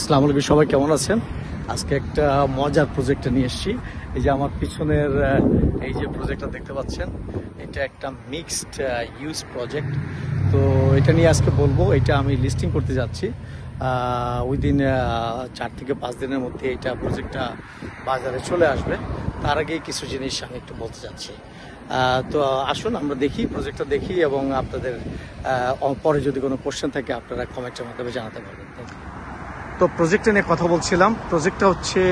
আসসালামু আলাইকুম, সবাই কেমন আছেন? আজকে একটা মজার প্রজেক্টে নিয়ে এসেছি। এই যে আমার পিছনের এই যে প্রজেক্টটা দেখতে পাচ্ছেন, এটা একটা মিক্সড ইউজ প্রজেক্ট। তো এটা নিয়ে আজকে বলবো। এটা আমি লিস্টিং করতে যাচ্ছি উইদিন 4 থেকে 5 দিনের মধ্যে। এটা প্রজেক্টটা বাজারে চলে আসবে। তার আগেই কিছু জিনিস আমি একটু বলতে চাচ্ছি। তো আসুন আমরা দেখি, প্রজেক্টটা দেখি, এবং আপনাদের পরে যদি কোনো কোশ্চেন থাকে আপনারা কমেন্টের মাধ্যমে জানাতে পারবেন। তো প্রজেক্টটা নিয়ে কথা বলছিলাম। প্রজেক্টটা হচ্ছে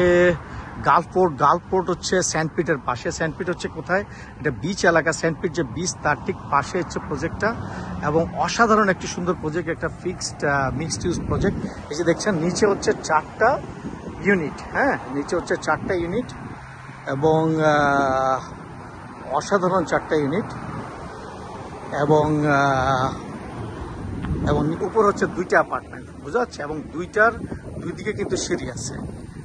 গালফোর্ট হচ্ছে সেন্ট পিটের পাশে। সেন্ট পিট হচ্ছে কোথায়? এটা বিচ এলাকা। সেন্ট পিট যে বিচ তার ঠিক পাশে হচ্ছে প্রজেক্টটা, এবং অসাধারণ একটি সুন্দর প্রজেক্ট, একটা মিক্সড ইউজ প্রজেক্ট। এই যে দেখছেন নিচে হচ্ছে 4টা ইউনিট। হ্যাঁ, নিচে হচ্ছে 4টা ইউনিট, এবং অসাধারণ 4টা ইউনিট, এবং এবং উপর হচ্ছে 2টা অ্যাপার্টমেন্ট, বোঝা যাচ্ছে? এবং দুই দিকে কিন্তু সিঁড়ি আছে।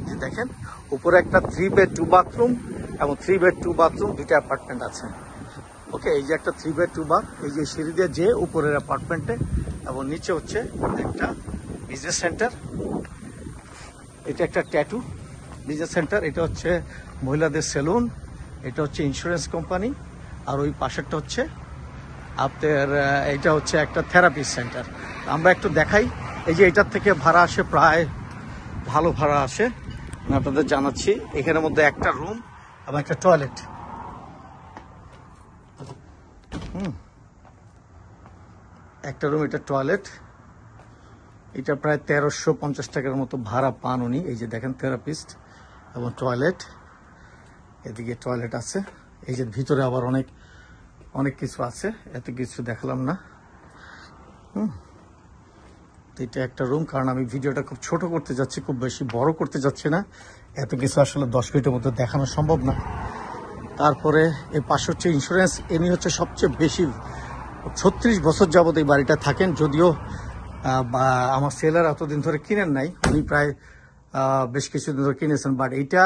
যে দেখেন উপরে একটা 3 বেড 2 বাথরুম, এবং 3 বেড 2 বাথরুম 2টা অ্যাপার্টমেন্ট আছে। ওকে, এই যে একটা 3 বেড 2 বাথ, এই যে সিঁড়ি দিয়ে যে উপরের অ্যাপার্টমেন্টে, এবং নিচে হচ্ছে একটা বিজনেস সেন্টার। এটা একটা ট্যাটু বিজনেস সেন্টার, এটা হচ্ছে মহিলাদের সেলুন, এটা হচ্ছে ইন্স্যুরেন্স কোম্পানি, আর ওই পাশেরটা হচ্ছে আপনার এটা হচ্ছে একটা থেরাপি সেন্টার। আমরা একটু দেখাই। এই যে এটার থেকে ভাড়া আসে, প্রায় ভালো ভাড়া আসে, আমি আপনাদের জানাচ্ছি। এখানের মধ্যে একটা রুম এবং একটা টয়লেট। একটা রুম, এটা টয়লেট। এটা প্রায় 1350 টাকার মতো ভাড়া পান উনি। এই যে দেখেন থেরাপিস্ট এবং টয়লেট, এদিকে টয়লেট আছে। এই যে ভিতরে আবার অনেক কিছু আছে, এত কিছু দেখালাম না। এটা একটা রুম, কারণ আমি ভিডিওটা খুব ছোট করতে যাচ্ছি, খুব বেশি বড় করতে যাচ্ছি না। এত কিছু আসলে 10 মিনিটের মধ্যে দেখানো সম্ভব না। তারপরে এর পাশে হচ্ছে ইন্স্যুরেন্স। ইনি হচ্ছে সবচেয়ে বেশি 36 বছর যাবত এই বাড়িটা থাকেন। যদিও আমার সেলার এতদিন ধরে কিনেন নাই, উনি প্রায় বেশ কিছুদিন ধরে কিনেছেন, বাট এইটা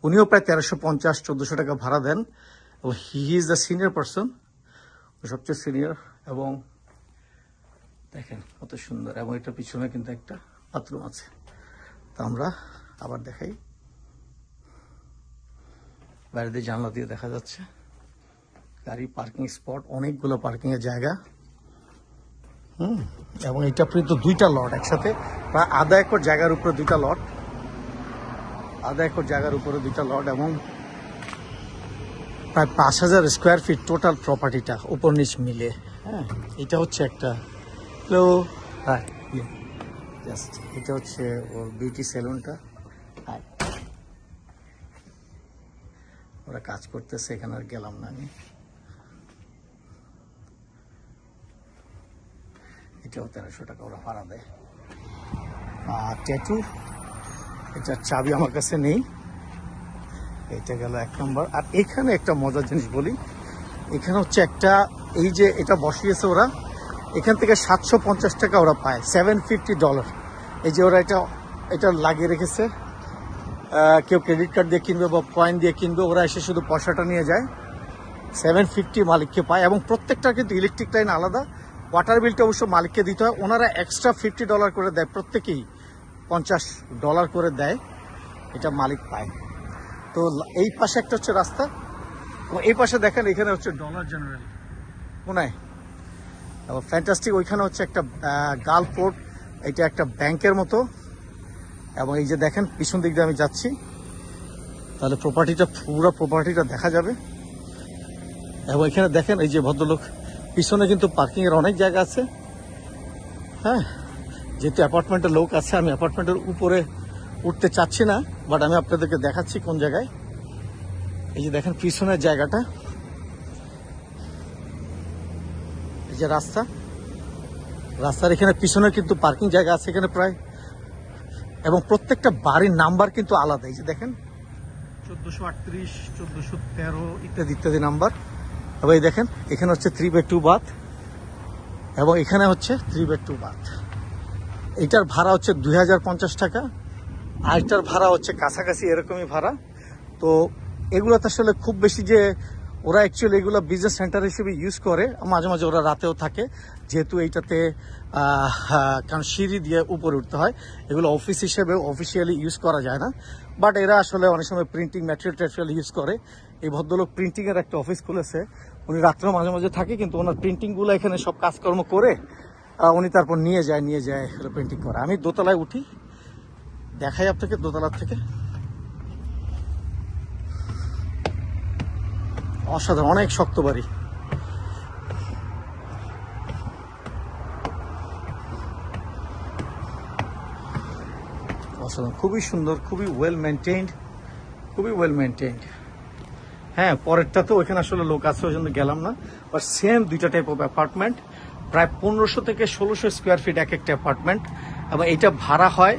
উনিও প্রায় 1350-1400 টাকা ভাড়া দেন, এবং he is the senior person, সবচেয়ে সিনিয়র। এবং দেখেন কত সুন্দর, এবং এটার পিছনে কিন্তু একটা বাথরুম আছে। তো আমরা আবার দেখাই, বাইরে দিয়ে জানলা দিয়ে দেখা যাচ্ছে গাড়ি পার্কিং স্পট, অনেকগুলো পার্কিং এর জায়গা। এবং এটা কিন্তু 2টা লট একসাথে, প্রায় আধা একর জায়গার উপরে 2টা লট, এবং প্রায় 5000 স্কোয়ার ফিট টোটাল প্রপার্টিটা, উপর নিচ মিলে। হ্যাঁ, এটা হচ্ছে একটা এটা হচ্ছে ওর বিউটি সেলুনটা। ওরা কাজ করতেছে, এখানে আর গেলাম না আমি। এটাও 1300 টাকা ওরা ভাড়া দেয়। আর ট্যাটু, এটার চাবি আমার কাছে নেই। এটা গেল 1 নম্বর। আর এখানে একটা মজার জিনিস বলি, এখানে হচ্ছে একটা, এই যে এটা বসিয়েছে ওরা, এখান থেকে 750 টাকা ওরা পায়, $750। এই যে ওরা এটা লাগিয়ে রেখেছে। কেউ ক্রেডিট কার্ড দিয়ে কিনবে বা কয়েন দিয়ে কিনবে, ওরা এসে শুধু পয়সাটা নিয়ে যায়। 750 মালিককে পায়, এবং প্রত্যেকটা কিন্তু ইলেকট্রিক লাইন আলাদা। ওয়াটার বিলটা অবশ্য মালিককে দিতে হয়। ওনারা এক্সট্রা $50 করে দেয়, প্রত্যেকেই $50 করে দেয়, এটা মালিক পায়। তো এই পাশে একটা হচ্ছে রাস্তা, এবং এই পাশে দেখেন এখানে হচ্ছে ডলার জেনারেল কোনায়, এবং ফ্যান্টাস্টিক। ওইখানে হচ্ছে একটা গালফোর্ট, এটা একটা ব্যাংকের মতো। এবং এই যে দেখেন পিছন দিক দিয়ে আমি যাচ্ছি, তাহলে পুরো প্রপার্টিটা দেখা যাবে। এবং এখানে দেখেন এই যে ভদ্রলোক, পিছনে কিন্তু পার্কিং এর অনেক জায়গা আছে। হ্যাঁ, যেহেতু অ্যাপার্টমেন্টের লোক আছে, আমি অ্যাপার্টমেন্টের উপরে উঠতে চাচ্ছি না, বাট আমি আপনাদেরকে দেখাচ্ছি কোন জায়গায়। এই যে দেখেন পিছনের জায়গাটা, এই যে রাস্তার এখানে পিছনে কিন্তু পার্কিং জায়গা আছে এখানে প্রায়, এবং প্রত্যেকটা বাড়ির নাম্বার কিন্তু আলাদা। এই যে দেখেন 1438, 1413 ইত্যাদি নাম্বার। এবং এই দেখেন এখানে হচ্ছে 3 বেড 2 বাথ, এবং এখানে হচ্ছে 3 বেড 2 বাথ। এইটার ভাড়া হচ্ছে 2050 টাকা, আর এটার ভাড়া হচ্ছে কাছাকাছি এরকমই ভাড়া। তো এগুলোতে আসলে খুব বেশি যে ওরা অ্যাকচুয়ালি এগুলো বিজনেস সেন্টার হিসেবে ইউজ করে, মাঝে মাঝে ওরা রাতেও থাকে, যেহেতু এইটাতে কারণ সিঁড়ি দিয়ে উপরে উঠতে হয়, এগুলো অফিস হিসেবে অফিসিয়ালি ইউজ করা যায় না। বাট এরা আসলে অনেক সময় প্রিন্টিং ম্যাটেরিয়াল ইউজ করে। এই ভদ্রলোক প্রিন্টিং এর একটা অফিস খুলেছে, উনি রাত্রেও মাঝে মাঝে থাকে, কিন্তু ওনার প্রিন্টিং গুলো এখানে সব কাজকর্ম করে উনি তারপর নিয়ে যায় প্রিন্টিং করে। আমি দোতলায় উঠি, দেখাই আপনাকে দোতলার থেকে। অসাধারণ, অনেক শক্ত বাড়ি। অসাধারণ, খুবই সুন্দর, খুবই ওয়েল মেনটেইনড। হ্যাঁ, পরেরটা তো ওইখানে আসলে লোক আছে, ওই জন্য গেলাম না। বাট সেম দুইটা টাইপ অফ অ্যাপার্টমেন্ট, প্রায় 1500 থেকে 1600 স্কোয়ার ফিট এক একটা অ্যাপার্টমেন্ট, এবং এটা ভাড়া হয়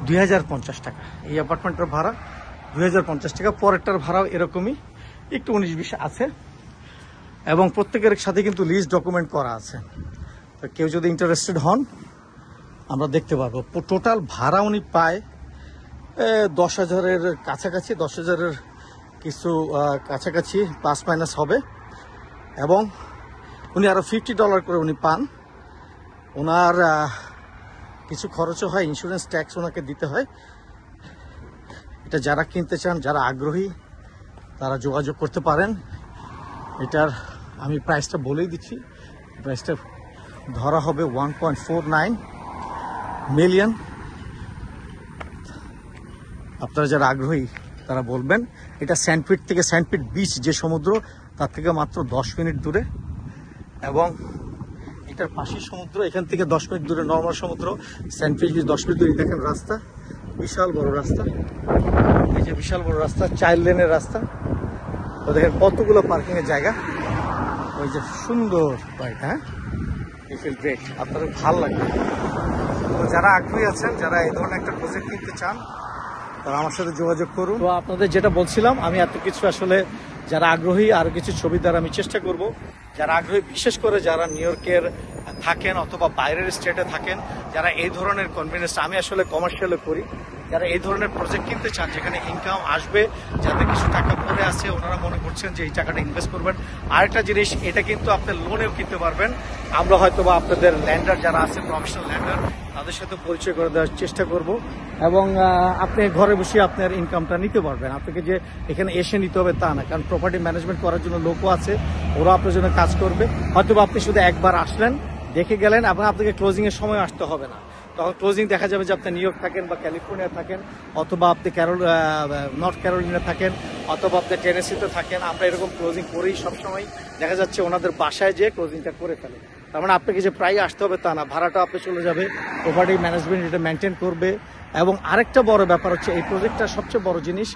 2050 টাকা। এই অ্যাপার্টমেন্টের ভাড়া 2050 টাকা। পরেরটার ভাড়াও এরকমই, একটু 19-20 আছে, এবং প্রত্যেকের সাথে কিন্তু লিজ ডকুমেন্ট করা আছে। তো কেউ যদি ইন্টারেস্টেড হন আমরা দেখতে পারবো। টোটাল ভাড়া উনি পায় 10,000-এর কাছাকাছি, 10,000-এর কিছু কাছাকাছি প্লাস মাইনাস হবে, এবং উনি আরো $50 করে উনি পান। ওনার কিছু খরচও হয়, ইন্স্যুরেন্স ট্যাক্স ওনাকে দিতে হয়। এটা যারা কিনতে চান, যারা আগ্রহী, তারা যোগাযোগ করতে পারেন। এটার আমি প্রাইসটা বলেই দিচ্ছি, প্রাইসটা ধরা হবে 1.49 মিলিয়ন। আপনারা যারা আগ্রহী তারা বলবেন। এটা স্যান্ডপিট বিচ যে সমুদ্র, তার থেকে মাত্র 10 মিনিট দূরে, এবং এটার পাশের সমুদ্র, এখান থেকে 10 মিনিট দূরে নর্মাল সমুদ্র, স্যান্ডপিট বিচ 10 মিনিট দূরে। দেখেন রাস্তা, বিশাল বড় রাস্তা, এই যে বিশাল বড় রাস্তা, 4 লেনের রাস্তা। তো দেখেন কতগুলো পার্কিং এর জায়গা, ওই যে সুন্দর বাড়িটা। হ্যাঁ, ইউ ফিল গ্রেট, আপনাদের ভালো লাগবে। তো যারা আগ্রহী আছেন, যারা এই ধরনের একটা প্রজেক্ট কিনতে চান, তারা আমার সাথে যোগাযোগ করুন। তো আপনাদের যেটা বলছিলাম, আমি এত কিছু আসলে যারা আগ্রহী, আরো কিছু ছবি দ্বারা আমি চেষ্টা করব। যারা আগ্রহী, বিশেষ করে যারা নিউ ইয়র্কের থাকেন অথবা বাইরের স্টেটে থাকেন, যারা এই ধরনের কনভেনিয়েন্স, আমি আসলে কমার্শিয়ালে করি, যারা এই ধরনের প্রজেক্ট কিনতে চান যেখানে ইনকাম আসবে, যাদের কিছু টাকা পড়ে আছে, ওনারা মনে করছেন যে এই টাকাটা ইনভেস্ট করবেন। আরেকটা জিনিস, এটা কিন্তু আপনি লোনেও কিনতে পারবেন। আমরা হয়তো বা আপনাদের ল্যান্ডার যারা আছে, প্রফেশনাল ল্যান্ডার, তাদের সাথে পরিচয় করে দেওয়ার চেষ্টা করব, এবং আপনি ঘরে বসে আপনার ইনকামটা নিতে পারবেন। আপনাকে যে এখানে এসে নিতে হবে তা না, কারণ প্রপার্টি ম্যানেজমেন্ট করার জন্য লোকও আছে, ওরা আপনার জন্য কাজ করবে। হয়তো আপনি শুধু একবার আসলেন, দেখে গেলেন, এবং আপনাকে ক্লোজিং এর সময় আসতে হবে না। তখন ক্লোজিং দেখা যাবে যে আপনি নিউ ইয়র্ক থাকেন বা ক্যালিফোর্নিয়া থাকেন, অথবা আপনি নর্থ ক্যারোলিনা থাকেন, অথবা আপনি টেনেসিতে থাকেন। আমরা এরকম ক্লোজিং করেই সবসময় দেখা যাচ্ছে ওনাদের বাসায় যেয়ে ক্লোজিংটা করে ফেলে। তার মানে আপনাকে যে প্রায় আসতে হবে তা না, ভাড়াটা আপনি চলে যাবে, প্রপার্টি ম্যানেজমেন্ট এটা মেনটেন করবে। এবং আরেকটা বড় ব্যাপার হচ্ছে, এই প্রজেক্টটার সবচেয়ে বড় জিনিস,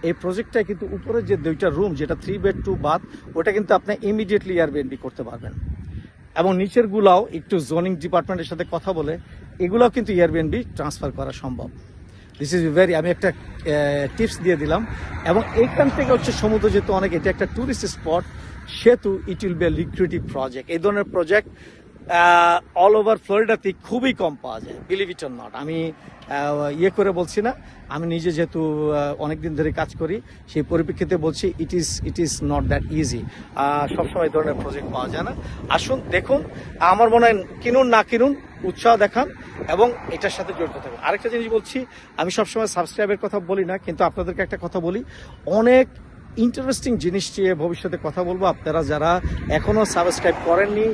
এই প্রজেক্টটায় কিন্তু উপরে যে 2টা রুম, যেটা 3 বেড 2 বাথ, ওটা কিন্তু আপনি ইমিডিয়েটলি এয়ারবিএনবি করতে পারবেন। এবং নিচের গুলাও একটু জোনিং ডিপার্টমেন্টের সাথে কথা বলে এগুলাও কিন্তু এয়ারবিএনবি ট্রান্সফার করা সম্ভব। দিস ইজ ভেরি, আমি একটা টিপস দিয়ে দিলাম। এবং এইখান থেকে হচ্ছে সমুদ্র যেহেতু অনেক, এটা একটা ট্যুরিস্ট স্পট, সেহেতু it will be a lucrative project. এই ধরনের প্রজেক্ট অল ওভার ফ্লোরিডাতে খুবই কম পাওয়া যায়, বিলিভ ইট অর নট। আমি ইয়ে করে বলছি না, আমি নিজে যেহেতু অনেকদিন ধরে কাজ করি, সেই পরিপ্রেক্ষিতে বলছি, it is not that easy. সবসময় এই ধরনের প্রজেক্ট পাওয়া যায় না। আসুন, দেখুন, আমার মনে হয় কিনুন না কিনুন, উৎসাহ দেখান এবং এটার সাথে জড়িত থাকুন। আরেকটা জিনিস বলছি, আমি সবসময় সাবস্ক্রাইবের কথা বলি না, কিন্তু আপনাদেরকে একটা কথা বলি, অনেক ইন্টারেস্টিং জিনিস নিয়ে ভবিষ্যতে কথা বলবো। আপনারা যারা এখনো সাবস্ক্রাইব করেননি,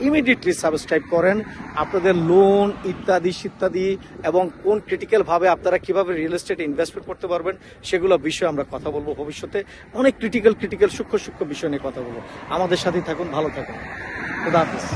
ইমিডিয়েটলি সাবস্ক্রাইব করেন। আপনাদের লোন ইত্যাদি এবং কোন ক্রিটিক্যাল ভাবে আপনারা কিভাবে রিয়েল এস্টেট ইনভেস্টমেন্ট করতে পারবেন, সেগুলো বিষয়ে আমরা কথা বলবো ভবিষ্যতে। অনেক ক্রিটিক্যাল সূক্ষ্ম বিষয় নিয়ে কথা বলবো। আমাদের সাথেই থাকুন, ভালো থাকুন। খুদা হাফেজ।